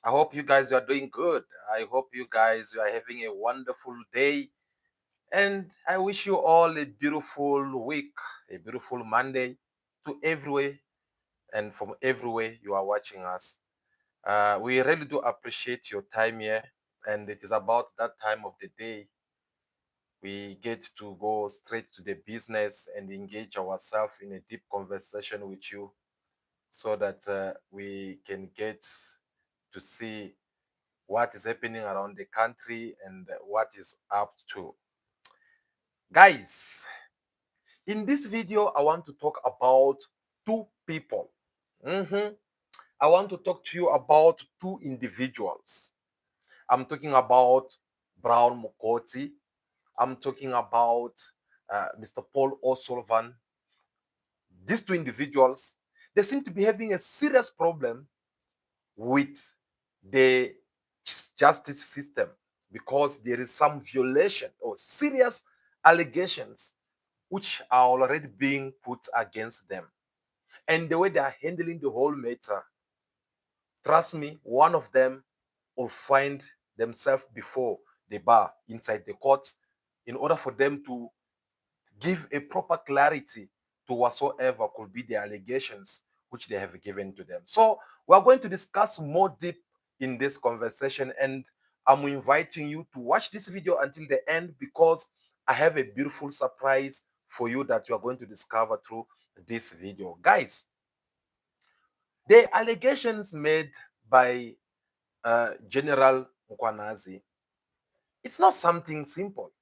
I hope you guys are doing good. I hope you guys are having a wonderful day. And I wish you all a beautiful week, a beautiful Monday to everywhere and from everywhere you are watching us. We really do appreciate your time here. And it is about that time of the day we get to go straight to the business and engage ourselves in a deep conversation with you so that we can get to see what is happening around the country and what is up to. Guys, in this video, I want to talk about two people. Mhm. I want to talk to you about two individuals. I'm talking about Brown Mogotsi. I'm talking about Mr. Paul O'Sullivan. These two individuals, they seem to be having a serious problem with the justice system because there is some violation or serious allegations which are already being put against them. And the way they are handling the whole matter, trust me, one of them will find themselves before the bar inside the court in order for them to give a proper clarity to whatsoever could be the allegations which they have given to them. So we are going to discuss more deep in this conversation, and I'm inviting you to watch this video until the end because I have a beautiful surprise for you that you are going to discover through this video. Guys, the allegations made by General Mkwanazi, it's not something simple.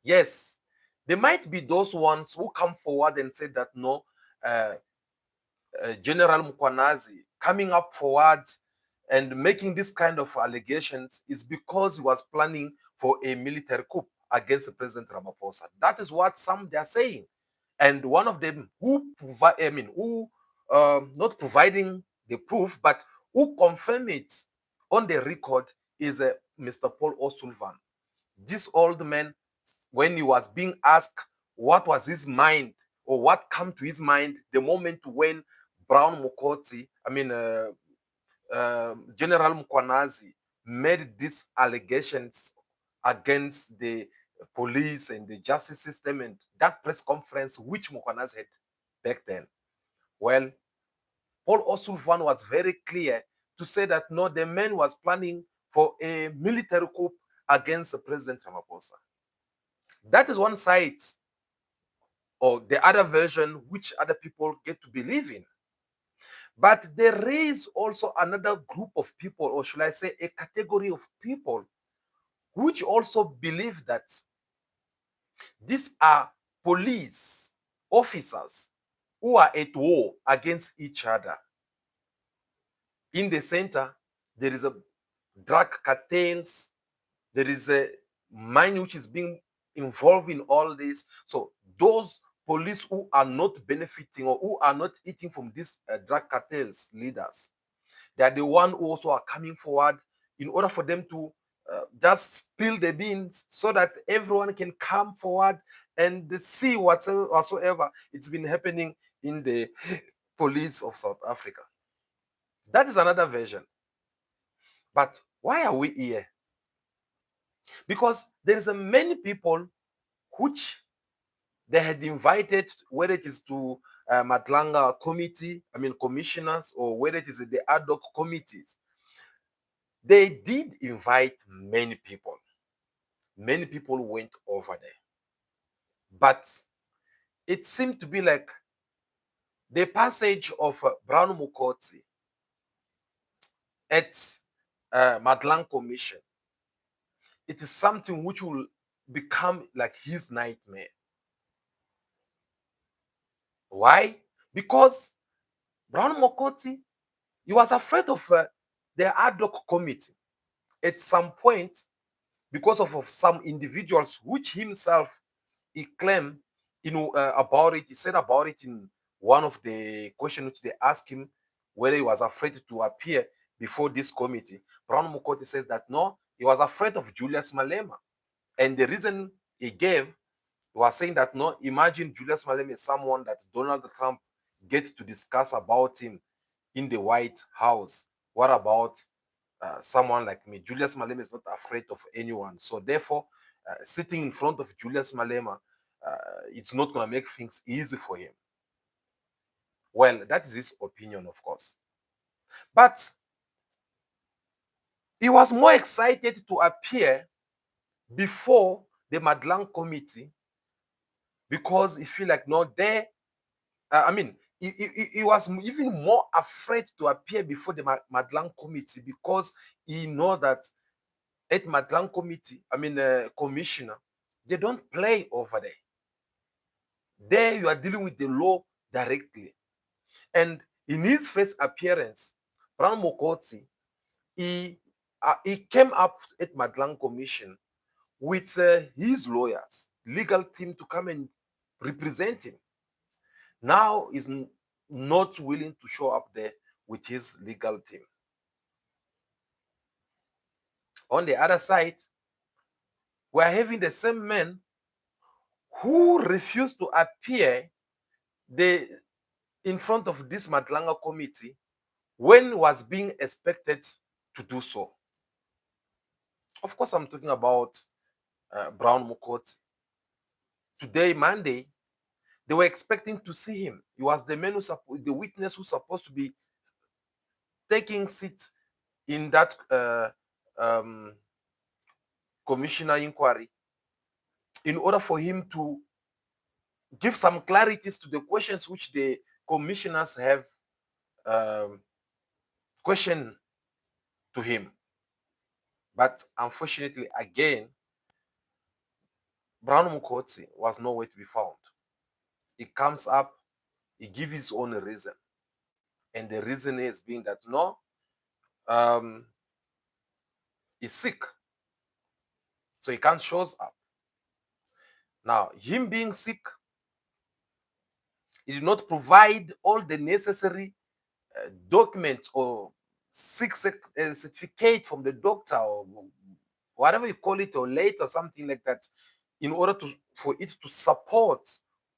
Yes, there might be those ones who come forward and say that no, uh, General Mkwanazi coming up forward and making this kind of allegations is because he was planning for a military coup against President Ramaphosa. That is what some they are saying. And one of them who provide, I mean, who not providing the proof, but who confirm it on the record is Mr. Paul O'Sullivan. This old man, when he was being asked what was his mind or what come to his mind the moment when Brown Mukotsi, General Mkwanazi made these allegations against the police and the justice system and that press conference which Mkwanazi had back then. Well, Paul O'Sullivan was very clear to say that no, the man was planning for a military coup against President Ramaphosa. That is one side or the other version which other people get to believe in. But there is also another group of people, or should I say a category of people, which also believe that these are police officers who are at war against each other. In the center, there is a drug cartels, there is a mine which is being involved in all this. So those police who are not benefiting or who are not eating from these drug cartels leaders, they are the one who also are coming forward in order for them to just spill the beans so that everyone can come forward and see whatsoever it's been happening in the police of South Africa. That is another version. But why are we here? Because there is a many people which they had invited, whether it is to Madlanga committee, commissioners, or whether it is the ad hoc committees. They did invite many people. Many people went over there. But it seemed to be like the passage of Brown Mukotsi at Madlang Commission. It is something which will become like his nightmare. Why? Because Brown Mukotsi, he was afraid of the ad hoc committee. At some point, because of some individuals which himself he claimed about it. He said about it in one of the questions which they asked him whether he was afraid to appear before this committee. Brown Mukoti says that no, he was afraid of Julius Malema. And the reason he gave was saying that no, imagine Julius Malema is someone that Donald Trump gets to discuss about him in the White House. What about someone like me. Julius Malema is not afraid of anyone. So therefore, sitting in front of Julius Malema, it's not going to make things easy for him. Well, that is his opinion, of course. But he was more excited to appear before the Madlanga committee because he feel like, no, there, he was even more afraid to appear before the Madlanga committee because he know that at Madlanga committee, commissioner, they don't play over there. There you are dealing with the law directly. And in his first appearance, Brown Mogotsi, he came up at Madlanga commission with his lawyers, legal team to come and represent him. Now he's not willing to show up there with his legal team. On the other side, we're having the same man who refused to appear in front of this Madlanga committee when was being expected to do so. Of course, I'm talking about Brown Mogotsi. Today, Monday, they were expecting to see him. He was the man the witness who's supposed to be taking seat in that commissioner inquiry in order for him to give some clarities to the questions which the commissioners have questioned to him. But unfortunately, again, Brown Mogotsi was nowhere to be found. He comes up, he gives his own reason. And the reason is being that no, he's sick. So he can't show up. Now, him being sick, he did not provide all the necessary documents or sick certificate from the doctor or whatever you call it, or late or something like that, in order for it to support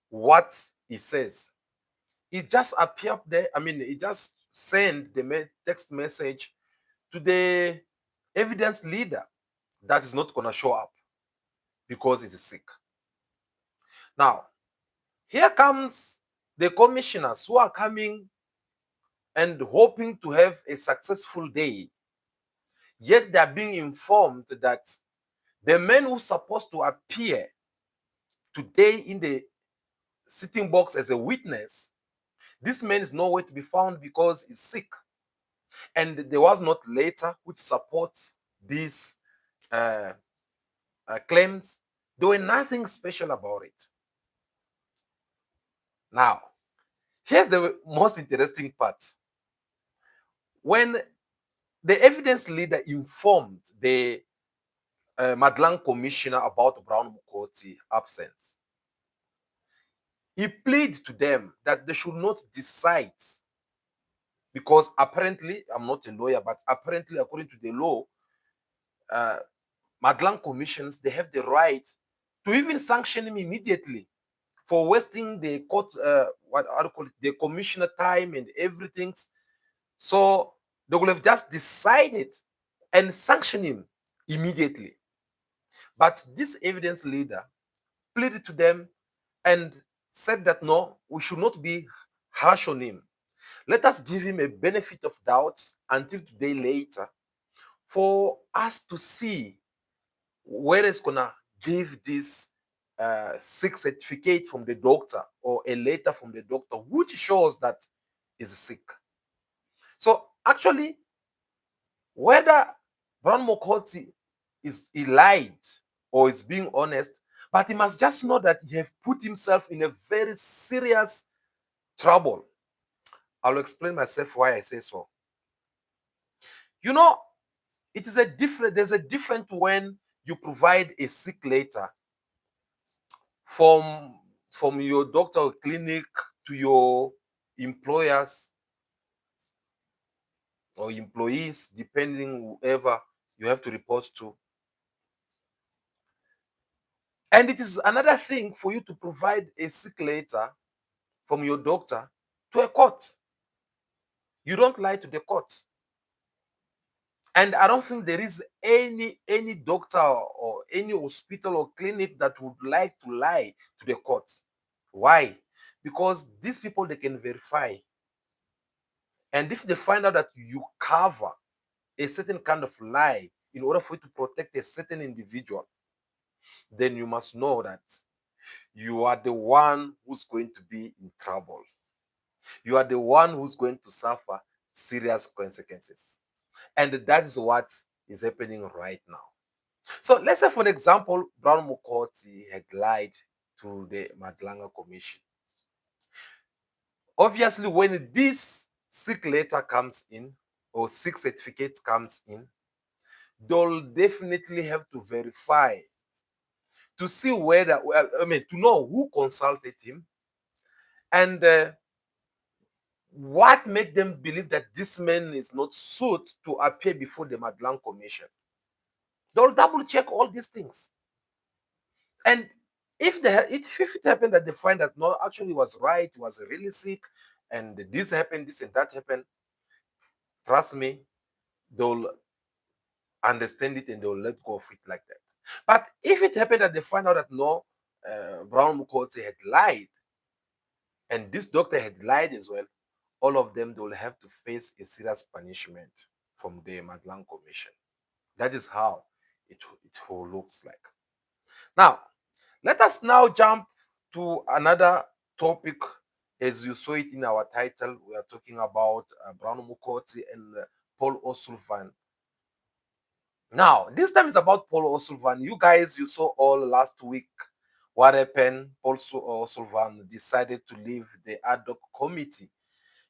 what he says. He just appeared there. He just sent the text message to the evidence leader that is not going to show up because he's sick. Now, here comes the commissioners who are coming and hoping to have a successful day. Yet they are being informed that the man who's supposed to appear today in the sitting box as a witness, this man is nowhere to be found because he's sick. And there was not letter which supports these claims. There were nothing special about it. Now, here's the most interesting part. When the evidence leader informed the Madlanga commissioner about Brown Mogotsi absence, he pleaded to them that they should not decide, because apparently, I'm not a lawyer, but apparently according to the law, Madlanga commissions, they have the right to even sanction him immediately for wasting the court, the commissioner time and everything. So they would have just decided and sanctioned him immediately. But this evidence leader pleaded to them and said that no, we should not be harsh on him. Let us give him a benefit of doubt until today later for us to see where it's gonna give this sick certificate from the doctor or a letter from the doctor which shows that he's sick. So actually, whether Brown Mogotsi he lied or is being honest, but he must just know that he has put himself in a very serious trouble. I'll explain myself why I say so. You know, there's a difference when you provide a sick letter from your doctor or clinic to your employers or employees, depending whoever you have to report to. And it is another thing for you to provide a sick letter from your doctor to a court. You don't lie to the court. And I don't think there is any doctor or any hospital or clinic that would like to lie to the courts. Why? Because these people, they can verify. And if they find out that you cover a certain kind of lie in order for you to protect a certain individual, then you must know that you are the one who's going to be in trouble. You are the one who's going to suffer serious consequences. And that is what is happening right now. So let's say, for an example, Brown Mogotsi had lied to the Madlanga Commission. Obviously, when this sick letter comes in or sick certificate comes in, they'll definitely have to verify to see whether, I mean, to know who consulted him and what made them believe that this man is not suited to appear before the Madlang Commission. They'll double check all these things. And if it happened that they find that no, actually he was right, he was really sick, and this happened, this and that happened, trust me, they'll understand it and they'll let go of it like that. But if it happened that they find out that no, Brown Mukotse had lied, and this doctor had lied as well, all of them, they will have to face a serious punishment from the Madlang Commission. That is how it all looks like. Now, let us now jump to another topic. As you saw it in our title, we are talking about Brown Mukotsi and Paul O'Sullivan. Now, this time is about Paul O'Sullivan. You guys, you saw all last week what happened. Paul O'Sullivan decided to leave the ad hoc committee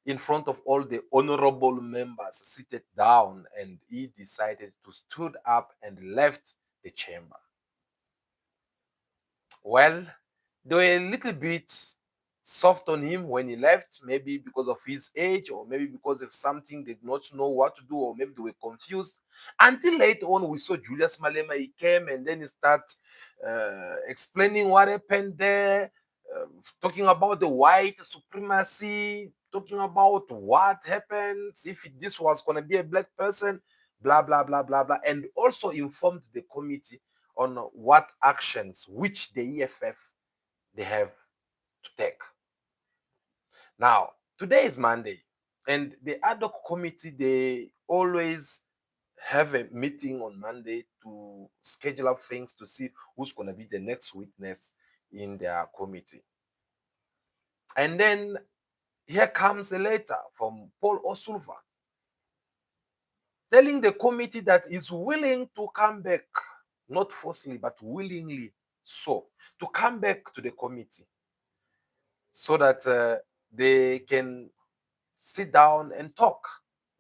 in front of all the honorable members seated down, and he decided to stood up and left the chamber. Well, they were a little bit soft on him when he left, maybe because of his age, or maybe because of something they did not know what to do, or maybe they were confused. Until later on, we saw Julius Malema. He came and then he started explaining what happened there, uh, talking about the white supremacy, talking about what happens if this was going to be a black person, blah, blah, blah, blah, blah, and also informed the committee on what actions which the EFF they have to take. Now, today is Monday, and the ad hoc committee, they always have a meeting on Monday to schedule up things to see who's going to be the next witness in their committee. And then here comes a letter from Paul O'Sullivan telling the committee that he's willing to come back, not forcibly, but willingly so, to come back to the committee so that they can sit down and talk,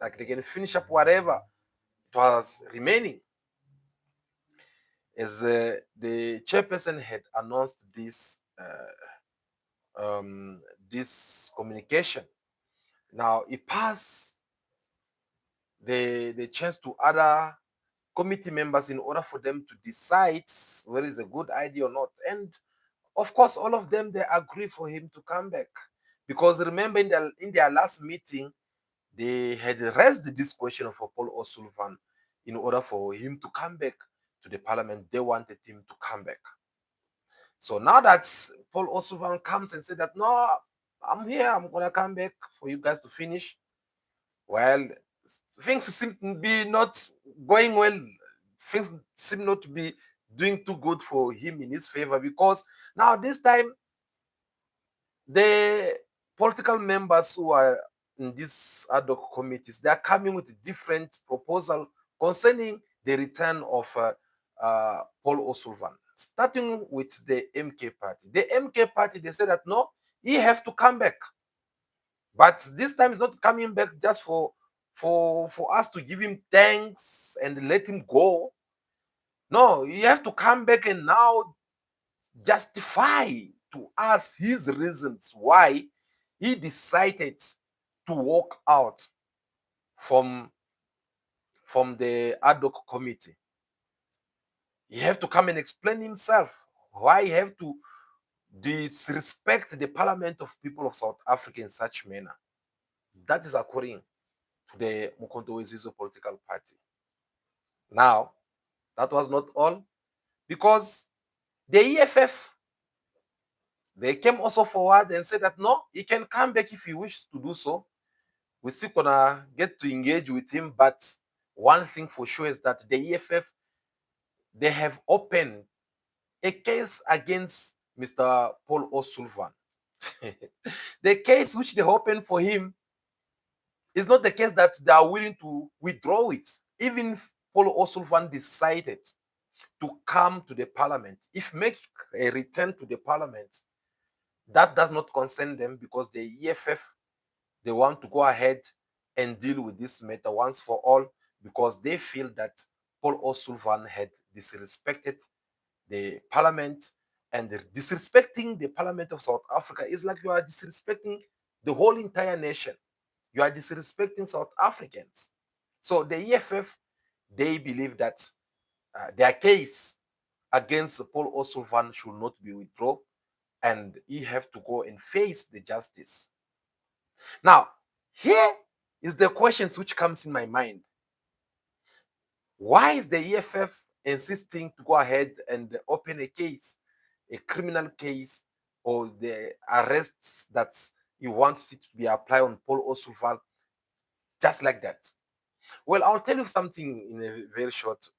like they can finish up whatever it was remaining. As the chairperson had announced this communication, now it passed the chance to other committee members in order for them to decide whether it's a good idea or not. And of course, all of them, they agree for him to come back. Because remember, in their last meeting, they had raised this question for Paul O'Sullivan in order for him to come back to the parliament. They wanted him to come back. So now that Paul O'Sullivan comes and said that, no, I'm here, I'm going to come back for you guys to finish. Well, things seem to be not going well. Things seem not to be doing too good for him in his favor, because now this time the political members who are in these ad hoc committees, they are coming with different proposal concerning the return of Paul O'Sullivan, starting with the MK party. The MK party, they said that no, he have to come back, but this time he's not coming back just for us to give him thanks and let him go. No, you have to come back and now justify to us his reasons why he decided to walk out from the ad hoc committee. He have to come and explain himself why he have to disrespect the parliament of people of South Africa in such manner. That is according to the Mukonto Wezizo political party. Now, that was not all, because the EFF, they came also forward and said that no, he can come back if he wishes to do so. We're still gonna get to engage with him, but one thing for sure is that the EFF, they have opened a case against Mr. Paul O'Sullivan. The case which they opened for him is not the case that they are willing to withdraw it. Even if Paul O'Sullivan decided to come to the parliament, if make a return to the parliament, that does not concern them, because the EFF, they want to go ahead and deal with this matter once for all, because they feel that Paul O'Sullivan had disrespected the parliament, and disrespecting the parliament of South Africa is like you are disrespecting the whole entire nation. You are disrespecting South Africans. So the EFF, they believe that their case against Paul O'Sullivan should not be withdrawn, and he have to go and face the justice. Now, here is the questions which comes in my mind. Why is the EFF insisting to go ahead and open a case, a criminal case, or the arrests that he wants it to be applied on Paul O'Sullivan just like that? Well, I'll tell you something in a very short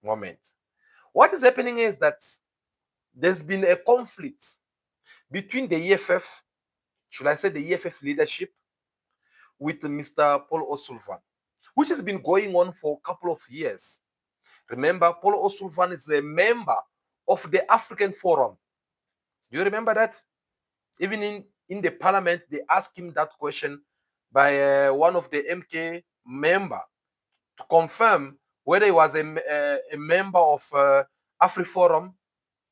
moment. What is happening is that there's been a conflict between the EFF, should I say the EFF leadership, with Mr. Paul O'Sullivan, which has been going on for a couple of years. Remember, Paul O'Sullivan is a member of the African Forum. Do you remember that? Even in the parliament, they asked him that question by one of the MK member to confirm whether he was a member of AfriForum.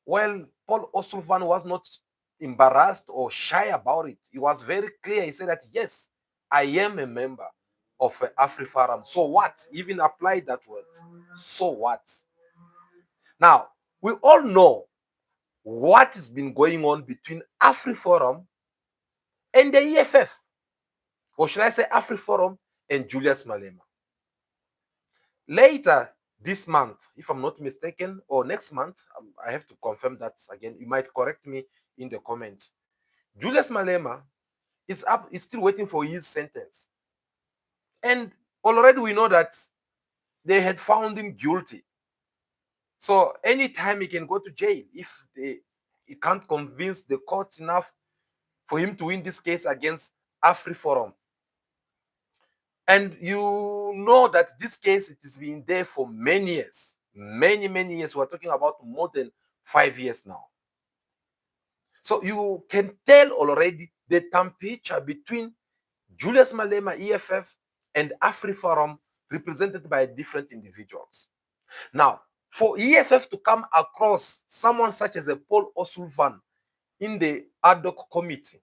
Well, Paul O'Sullivan was not embarrassed or shy about it. He was very clear. He said that, yes, I am a member of AfriForum. So what? He even applied that word. So what? Now, we all know what has been going on between AfriForum and the EFF. Or should I say AfriForum and Julius Malema. Later this month, if I'm not mistaken, or next month, I have to confirm that again. You might correct me in the comments. Julius Malema is still waiting for his sentence. And already we know that they had found him guilty. So anytime he can go to jail if he can't convince the court enough for him to win this case against AfriForum. And you know that this case, it has been there for many years. Many years. We're talking about more than 5 years now. So you can tell already the temperature between Julius Malema, EFF, and AfriForum, represented by different individuals. Now, for EFF to come across someone such as a Paul O'Sullivan in the ad hoc committee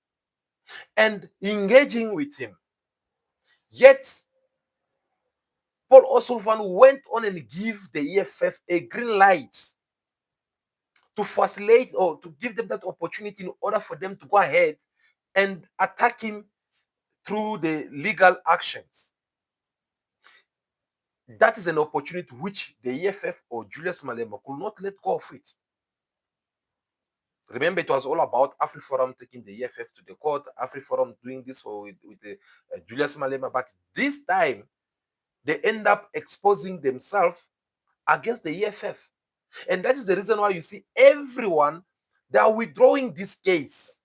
and engaging with him, yet Paul O'Sullivan went on and give the EFF a green light to facilitate or to give them that opportunity in order for them to go ahead and attack him through the legal actions. That is an opportunity which the EFF or Julius Malema could not let go of it. Remember, it was all about AfriForum taking the EFF to the court, AfriForum doing this with the, Julius Malema. But this time, they end up exposing themselves against the EFF. And that is the reason why you see everyone, they are withdrawing this case.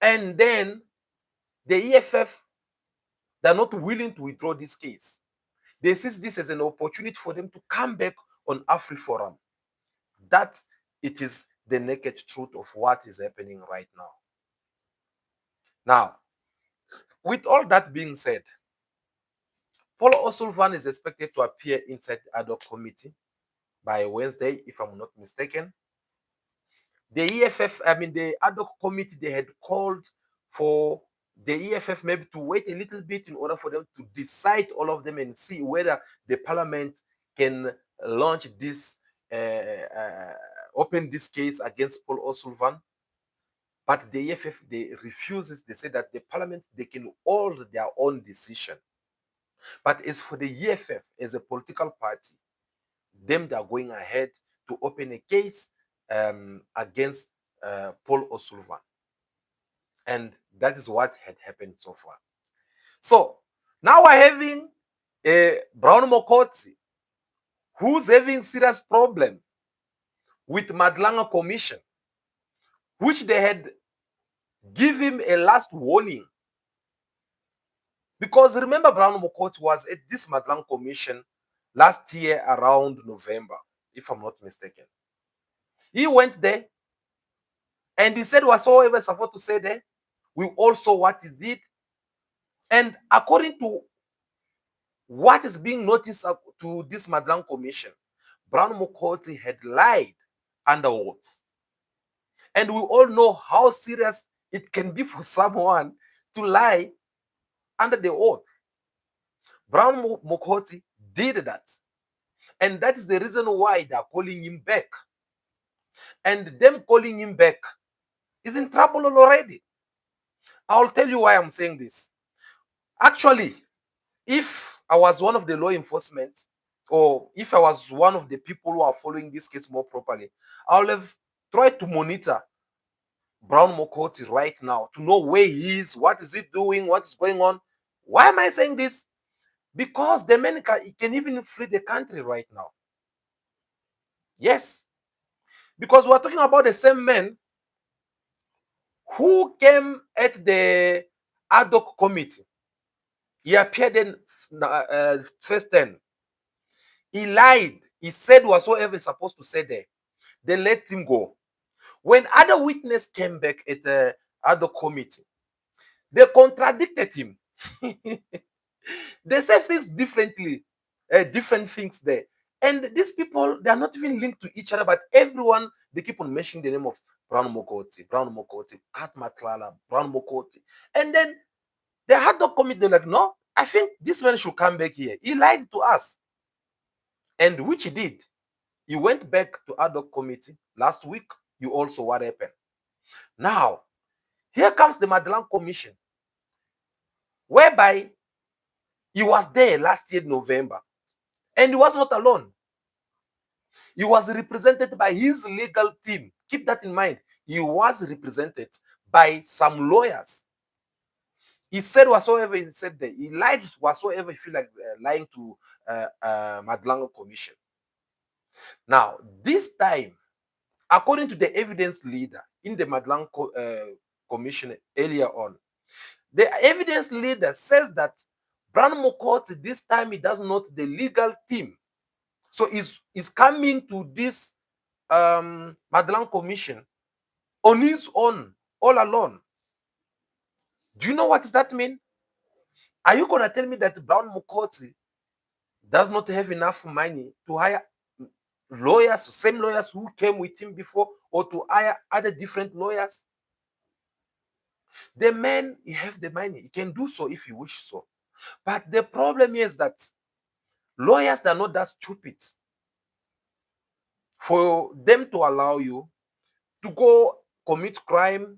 And then the EFF, they're not willing to withdraw this case. They see this as an opportunity for them to come back on AfriForum. That it is the naked truth of what is happening right now. Now, with all that being said, Paul O'Sullivan is expected to appear inside the ad hoc committee by Wednesday, if I'm not mistaken. The EFF, the ad hoc committee, they had called for the EFF maybe to wait a little bit in order for them to decide all of them and see whether the parliament can launch this, open this case against Paul O'Sullivan. But the EFF, they refuses. They say that the parliament, they can hold their own decision. But as for the EFF, as a political party, them they are going ahead to open a case against Paul O'Sullivan. And that is what had happened so far. So now we're having a Brown Mogotsi who's having serious problem with Madlanga Commission, which they had give him a last warning. Because remember, Brown Mogotsi was at this Madlanga Commission last year around November, if I'm not mistaken. He went there and he said whatsoever supposed to say there. We all saw what he did. And according to what is being noticed to this Madlanga Commission, Brown Mogotsi had lied under oath. And we all know how serious it can be for someone to lie under the oath. Brown Mogotsi did that. And that is the reason why they are calling him back. And them calling him back is in trouble already. I'll tell you why I'm saying this. Actually, if I was one of the law enforcement, or if I was one of the people who are following this case more properly, I would have tried to monitor Brown Mogotsi right now to know where he is, what is he doing, what is going on. Why am I saying this? Because the man can even flee the country right now. Yes. Because we're talking about the same man who came at the ad hoc committee. He appeared in first 10. He lied. He said whatsoever he's supposed to say there. They let him go. When other witnesses came back at the ad hoc committee, they contradicted him. They say things differently, different things there. And these people, they are not even linked to each other, but everyone, they keep on mentioning the name of Brown Mogotsi, Kat Matlala, Brown Mogotsi. And then they had to commit, they're like, no, I think this man should come back here. He lied to us. And which he did. He went back to ad hoc committee last week. You also what happened. Now, here comes the Madlanga Commission, whereby he was there last year, November. And he was not alone. He was represented by his legal team. Keep that in mind. He was represented by some lawyers. He said whatsoever he said there. He lied whatsoever he feel like lying to Madlanga Commission. Now, this time, according to the evidence leader in the Madlanga Commission earlier on, the evidence leader says that Brown Mogotsi, this time he does not the legal team. So he's coming to this Madlanga Commission on his own, all alone. Do you know what does that mean? Are you going to tell me that Brown Mogotsi does not have enough money to hire lawyers, same lawyers who came with him before, or to hire other different lawyers? The man, he have the money. He can do so if he wishes so. But the problem is that lawyers are not that stupid for them to allow you to go commit crime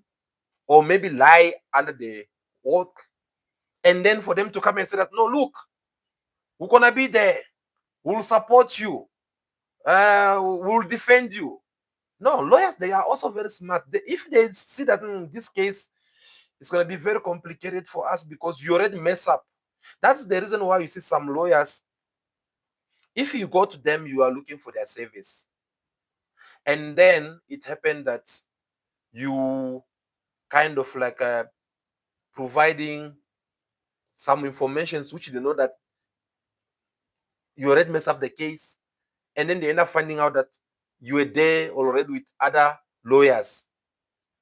or maybe lie under the oath, and then for them to come and say that, no, look, we're going to be there. We'll support you. We'll defend you. No, lawyers, they are also very smart. If they see that this case is going to be very complicated for us because you already mess up. That's the reason why you see some lawyers, if you go to them, you are looking for their service. And then it happened that you kind of like providing some information which they know that you already mess up the case. And then they end up finding out that you were there already with other lawyers.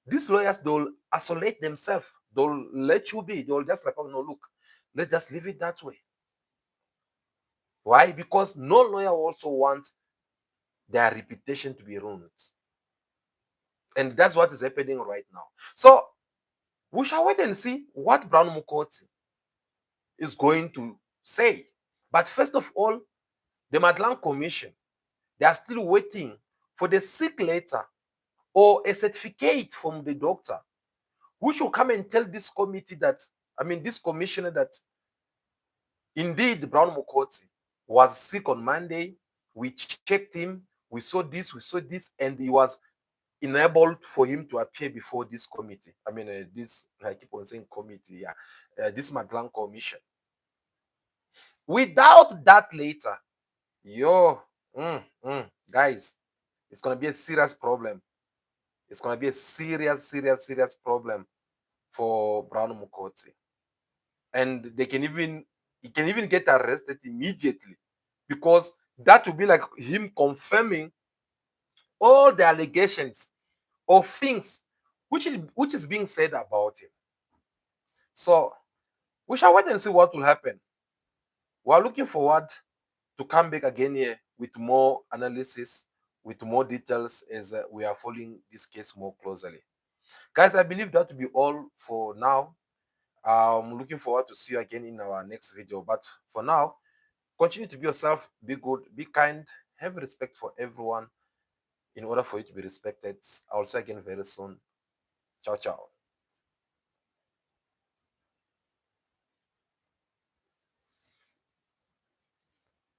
These lawyers, they'll isolate themselves. They'll let you be. They'll just like, oh, no, look, let's just leave it that way. Why? Because no lawyer also wants their reputation to be ruined. And that's what is happening right now. So we shall wait and see what Brown Mogotsi is going to say. But first of all, the Madlanga Commission, they are still waiting for the sick letter or a certificate from the doctor, which will come and tell this committee that, I mean, this commissioner that Indeed, Brown Mogotsi was sick on Monday. We checked him. We saw this, and he was enabled for him to appear before this committee. I mean, this, I keep on saying committee, yeah, this Madlanga commission. Without that later, yo, guys, it's going to be a serious problem. It's going to be a serious problem for Brown Mogotsi. And he can even get arrested immediately, because that will be like him confirming all the allegations of things which is being said about him. So we shall wait and see what will happen. We are looking forward to come back again here with more analysis, with more details, as we are following this case more closely. Guys, I believe that will be all for now. I'm looking forward to see you again in our next video. But for now, continue to be yourself, be good, be kind, have respect for everyone in order for you to be respected. I'll see you again very soon. Ciao, ciao.